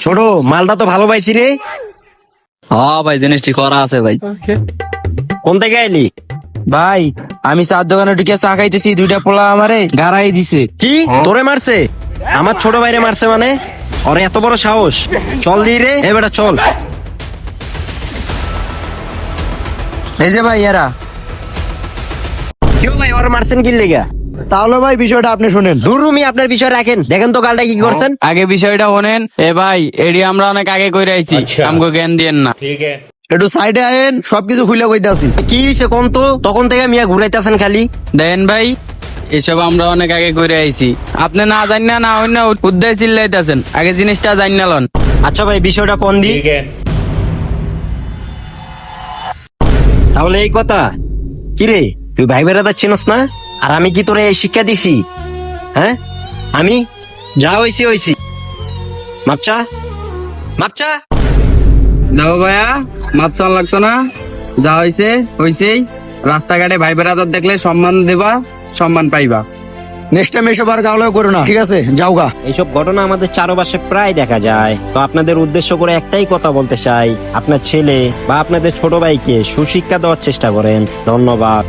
ছোট মালটা তো ভালো পাইছি রে। হ্যাঁ ভাই, জিনিসটি করা আছে ভাই। কোন থেকে আইলি? ভাই আমি চার দোকানে ঢুকে চা খাইতেছি, দুইটা পোলা আমারে গাড়াই দিছে। কি তোরে মারছে? আমার ছোট ভাইরে মারছে মানে? ওর এত বড় সাহস! চল দি রে, এ বেটা চল। এই যে ভাই এরা। কেউ ভাই ওর মারছেন কি লেগা? তাহলে ভাই বিষয়টা আপনি শুনেন। দুরুমি আপনার বিষয় রাখেন, দেখেন তো গালটা কি করছেন। আগে বিষয়টা শোনেন। এ ভাই, এডি আমরা অনেক আগে কইরা আইছি, আমগো জ্ঞান দিয়েন না। একটু সাইডে আয়েন, সবকিছু খুলে কইতাছি। কি হইছে কোন তো? তখন থেকে মিয়া ঘুরাইতেছেন খালি। দেন ভাই, এসব আমরা অনেক আগে কইরা আইছি। আপনি না জানি না হই না উদ্দেশ্য চিল্লাইতেছেন, আগে জিনিসটা জানি না লন। আচ্ছা ভাই, বিষয়টা কোন দি? তাহলে এই কথা কি রে, তুই ভাই বেড়াতে চিনস না? আর আমি কি তোরে এই শিক্ষা দিছি? হ্যাঁ, আমি যা হইছি হইছি। মাপচা মাপচা। দেখো ভাইয়া, মাপ চান লাগতো না, যা হইছে হইছেই। রাস্তাঘাটে ভাই বেড়াদার দেখলে সম্মান দেবা, সম্মান পাইবা। নেক্সট টাইম এসব আর গাওলাও করো না, ঠিক আছে? যাও গা। এইসব ঘটনা আমাদের চারপাশে প্রায় দেখা যায়। তো আপনাদের উদ্দেশ্য করে একটাই কথা বলতে চাই, আপনার ছেলে বা আপনাদের ছোট ভাইকে সুশিক্ষা দেওয়ার চেষ্টা করেন। ধন্যবাদ।